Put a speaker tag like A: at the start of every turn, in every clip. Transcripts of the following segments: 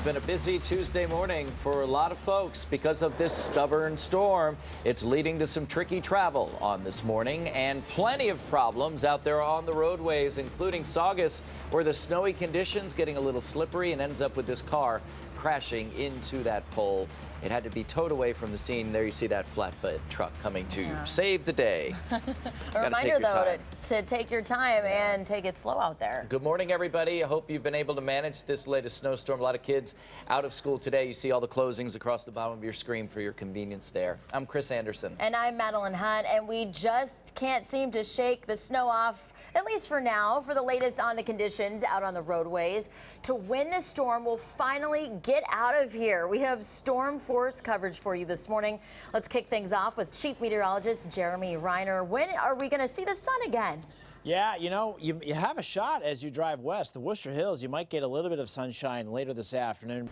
A: been a busy Tuesday morning for a lot of folks because of this stubborn storm. It's leading to some tricky travel on this morning and plenty of problems out there on the roadways, including Saugus, where the snowy conditions getting a little slippery and ends up with this car crashing into that pole. It had to be towed away from the scene. There you see that flatbed truck coming to save the day.
B: A reminder, though, to take your time and take it slow out there.
A: Good morning, everybody. I hope you've been able to manage this latest snowstorm. A lot of kids out of school today. You see all the closings across the bottom of your screen for your convenience there. I'm Chris Anderson.
B: And I'm Madeline Hunt, and we just can't seem to shake the snow off, at least for now, for the latest on the conditions out on the roadways. To win this storm, we'll finally get out of here. We have Stormforce coverage for you this morning. Let's kick things off with Chief Meteorologist Jeremy Reiner. When are we going to see the sun again?
C: Yeah, you know, you have a shot as you drive west. The Worcester Hills, you might get a little bit of sunshine later this afternoon.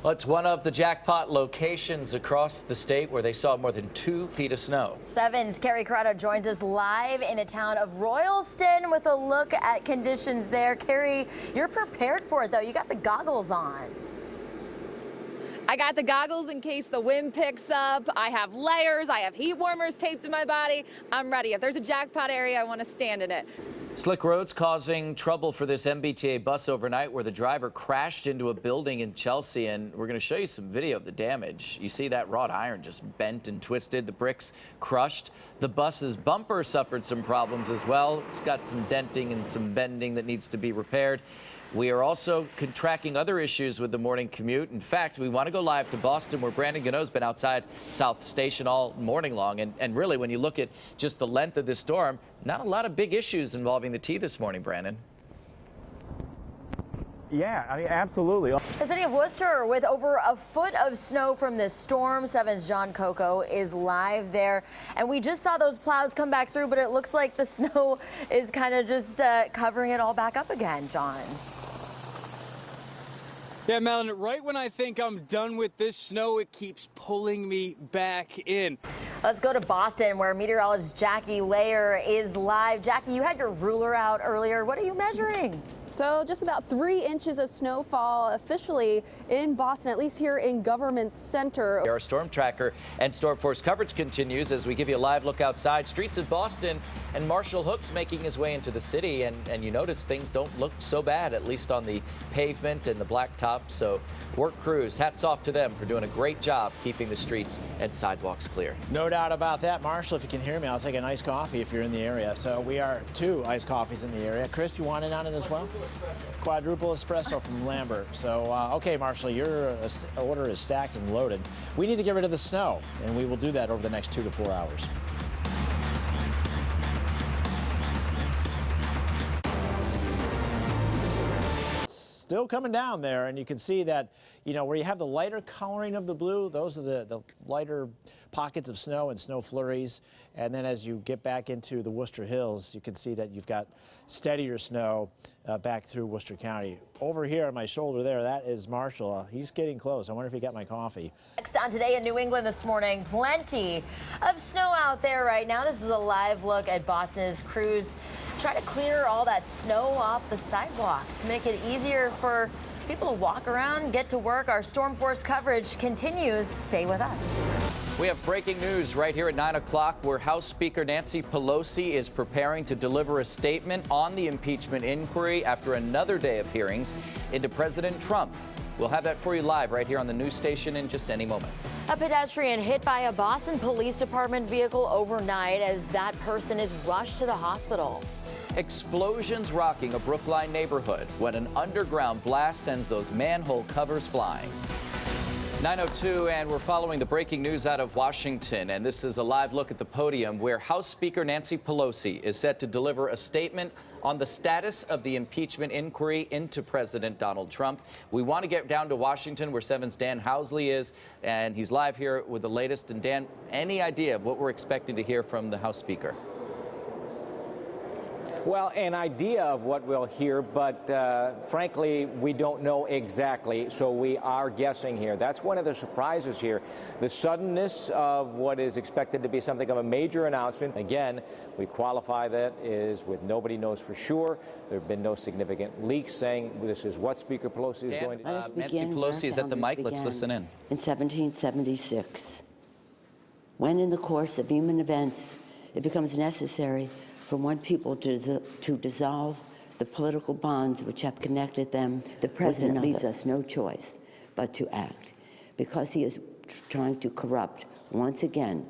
A: Well, it's one of the jackpot locations across the state where they saw more than 2 feet of snow.
B: 7's Carrie Corrado joins us live in the town of Royalston with a look at conditions there. Carrie, you're prepared for it, though. You got the goggles on.
D: I got the goggles in case the wind picks up. I have layers. I have heat warmers taped to my body. I'm ready. If there's a jackpot area, I want to stand in it.
A: Slick roads causing trouble for this MBTA bus overnight where the driver crashed into a building in Chelsea, and we're going to show you some video of the damage. You see that wrought iron just bent and twisted, the bricks crushed. The bus's bumper suffered some problems as well. It's got some denting and some bending that needs to be repaired. We are also tracking other issues with the morning commute. In fact, we want to go live to Boston, where Brandon Gano's been outside South Station all morning long. And really, when you look at just the length of this storm, not a lot of big issues involving the T this morning, Brandon.
E: Yeah, I mean, absolutely.
B: The city of Worcester with over a foot of snow from this storm. 7's John Coco is live there. And we just saw those plows come back through, but it looks like the snow is kind of just covering it all back up again, John.
F: Yeah, Madeline, right when I think I'm done with this snow, it keeps pulling me back in.
B: Let's go to Boston, where meteorologist Jackie Layer is live. Jackie, you had your ruler out earlier. What are you measuring?
G: So just about 3 inches of snowfall officially in Boston, at least here in Government Center.
A: Our storm tracker and Stormforce coverage continues as we give you a live look outside streets of Boston, and Marshall Hook's making his way into the city, and you notice things don't look so bad, at least on the pavement and the blacktop. So work crews, hats off to them for doing a great job keeping the streets and sidewalks clear.
C: No doubt about that. Marshall, if you can hear me, I'll take an iced coffee if you're in the area. So we are 2 iced coffees in the area. Chris, you want in on it as well? Quadruple espresso from Lambert. So, okay, Marshall, your order is stacked and loaded. We need to get rid of the snow, and we will do that over the next 2 to 4 hours. It's still coming down there, and you can see that, you know, where you have the lighter coloring of the blue, those are the lighter pockets of snow and snow flurries. And then as you get back into the Worcester Hills, you can see that you've got steadier snow back through Worcester County. Over here on my shoulder there, that is Marshall. He's getting close. I wonder if he got my coffee.
B: Next on Today in New England this morning, plenty of snow out there right now. This is a live look at Boston's crews try to clear all that snow off the sidewalks to make it easier for people to walk around, get to work. Our Stormforce coverage continues. Stay with us.
A: We have breaking news right here at 9 o'clock where House Speaker Nancy Pelosi is preparing to deliver a statement on the impeachment inquiry after another day of hearings into President Trump. We'll have that for you live right here on the news station in just any moment.
B: A pedestrian hit by a Boston Police Department vehicle overnight as that person is rushed to the hospital.
A: Explosions rocking a Brookline neighborhood when an underground blast sends those manhole covers flying. 9:02, and we're following the breaking news out of Washington, and this is a live look at the podium where House Speaker Nancy Pelosi is set to deliver a statement on the status of the impeachment inquiry into President Donald Trump. We want to get down to Washington, where 7's Dan Housley is, and he's live here with the latest. And Dan, any idea of what we're expecting to hear from the House Speaker?
H: Well, an idea of what we'll hear, but frankly, we don't know exactly, so we are guessing here. That's one of the surprises here, the suddenness of what is expected to be something of a major announcement. Again, we qualify that is with nobody knows for sure. There have been no significant leaks saying this is what Speaker Pelosi is going to do.
A: Nancy Pelosi is at the mic. Let's listen in.
I: In 1776, when in the course of human events it becomes necessary for one people to dissolve the political bonds which have connected them, the president leaves us no choice but to act, because he is trying to corrupt once again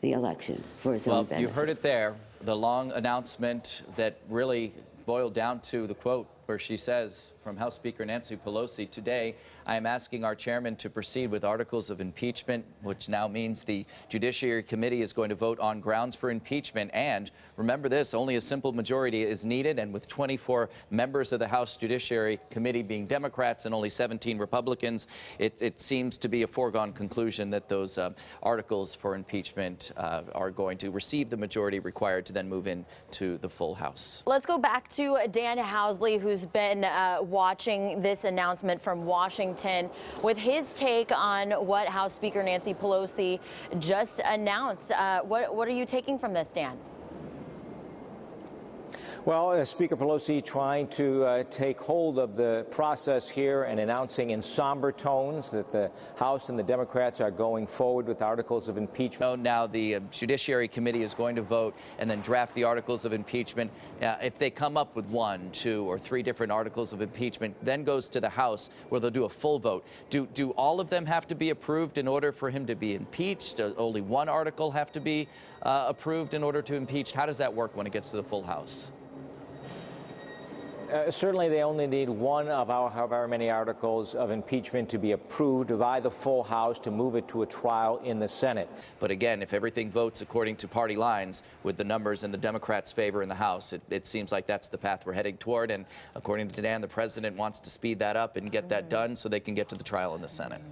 I: the election for his own benefit.
A: Well, you heard it there, the long announcement that really boiled down to the quote where she says from House Speaker Nancy Pelosi, today I am asking our chairman to proceed with articles of impeachment, which now means the Judiciary Committee is going to vote on grounds for impeachment. And remember this, only a simple majority is needed. And with 24 members of the House Judiciary Committee being Democrats and only 17 Republicans, it seems to be a foregone conclusion that those articles for impeachment are going to receive the majority required to then move into the full House.
B: Let's go back to Dan Housley, who's been watching this announcement from Washington with his take on what House Speaker Nancy Pelosi just announced. What are you taking from this, Dan?
H: Well, Speaker Pelosi trying to take hold of the process here and announcing in somber tones that the House and the Democrats are going forward with articles of impeachment.
A: Now the Judiciary Committee is going to vote and then draft the articles of impeachment. If they come up with 1, 2, or 3 different articles of impeachment, then goes to the House where they'll do a full vote. Do all of them have to be approved in order for him to be impeached? Does only one article have to be approved in order to impeach? How does that work when it gets to the full House?
H: Certainly, they only need one of our however many articles of impeachment to be approved by the full House to move it to a trial in the Senate.
A: But again, if everything votes according to party lines with the numbers in the Democrats' favor in the House, it seems like that's the path we're heading toward. And according to Dan, the president wants to speed that up and get that done so they can get to the trial in the Senate.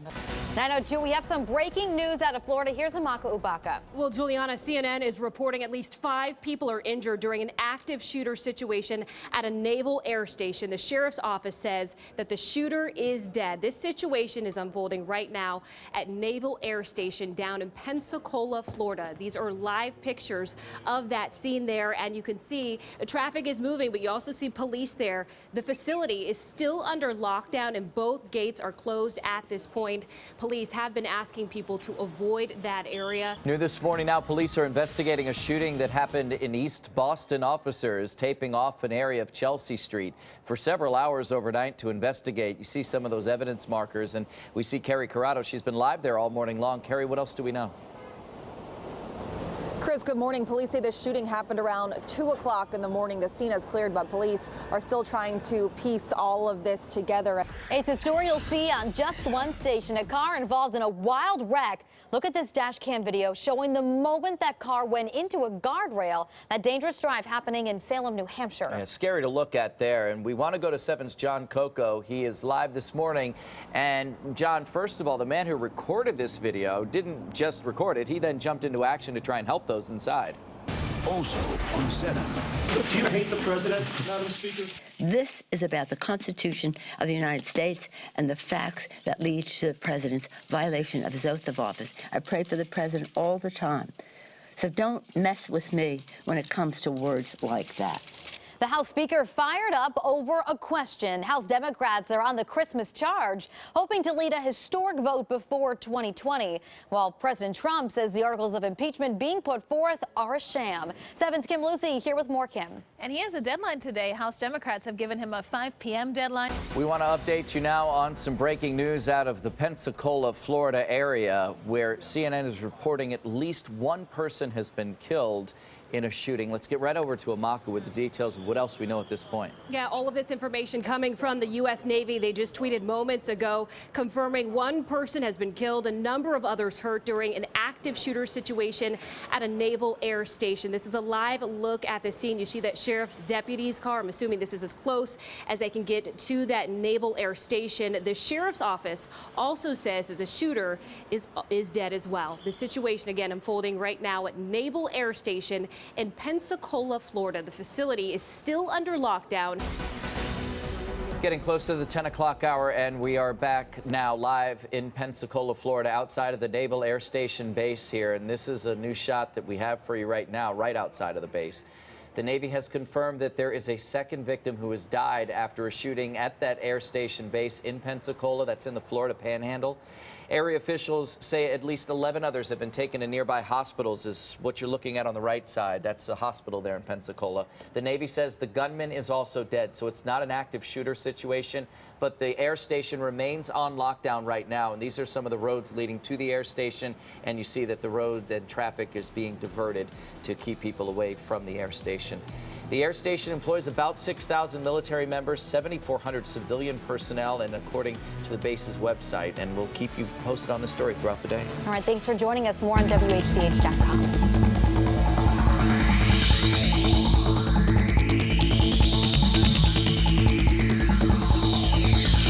J: 9:02, we have some breaking news out of Florida. Here's Amaka Ubaka.
K: Well, Juliana, CNN is reporting at least 5 people are injured during an active shooter situation at a naval air station. The sheriff's office says that the shooter is dead. This situation is unfolding right now at Naval Air Station down in Pensacola, Florida. These are live pictures of that scene there, and you can see the traffic is moving, but you also see police there. The facility is still under lockdown, and both gates are closed at this point. Police have been asking people to avoid that area.
A: New this morning now, police are investigating a shooting that happened in East Boston. Officers taping off an area of Chelsea Street for several hours overnight to investigate. You see some of those evidence markers, and we see Carrie Corrado. She's been live there all morning long. Carrie, what else do we know?
D: Chris, good morning. Police say the shooting happened around 2 o'clock in the morning. The scene is cleared, but police are still trying to piece all of this together.
J: It's a story you'll see on just one station. A car involved in a wild wreck. Look at this dash cam video showing the moment that car went into a guardrail. That dangerous drive happening in Salem, New Hampshire.
A: Yeah, it's scary to look at there. And we want to go to 7's John Coco. He is live this morning. And John, first of all, the man who recorded this video didn't just record it. He then jumped into action to try and help those inside.
L: Also on 7.
M: Do you hate the president, Madam Speaker?
I: This is about the Constitution of the United States and the facts that lead to the president's violation of his oath of office. I pray for the president all the time. So don't mess with me when it comes to words like that.
J: The House Speaker fired up over a question. House Democrats are on the Christmas charge, hoping to lead a historic vote before 2020, while President Trump says the articles of impeachment being put forth are a sham. 7's Kim Lucy here with more, Kim.
N: And he has a deadline today. House Democrats have given him a 5 p.m. deadline.
A: We want to update you now on some breaking news out of the Pensacola, Florida area, where CNN is reporting at least one person has been killed in a shooting. Let's get right over to Amaka with the details of what else we know at this point.
K: Yeah, all of this information coming from the U.S. Navy. They just tweeted moments ago confirming one person has been killed, a number of others hurt during an active shooter situation at a naval air station. This is a live look at the scene. You see that sheriff's deputy's car. I'm assuming this is as close as they can get to that naval air station. The sheriff's office also says that the shooter is dead as well. The situation again unfolding right now at Naval Air Station in Pensacola, Florida. The facility is still under lockdown.
A: Getting close to the 10 o'clock hour, and we are back now live in Pensacola, Florida, outside of the Naval Air Station base here. And this is a new shot that we have for you right now, right outside of the base. The Navy has confirmed that there is a second victim who has died after a shooting at that air station base in Pensacola. That's in the Florida Panhandle. Area officials say at least 11 others have been taken to nearby hospitals, is what you're looking at on the right side. That's a hospital there in Pensacola. The Navy says the gunman is also dead, so it's not an active shooter situation, but the air station remains on lockdown right now. And these are some of the roads leading to the air station, and you see that the road and traffic is being diverted to keep people away from the air station. The air station employs about 6,000 military members, 7,400 civilian personnel, and according to the base's website. And we'll keep you posted on this story throughout the day.
J: All right, thanks for joining us. More on WHDH.com.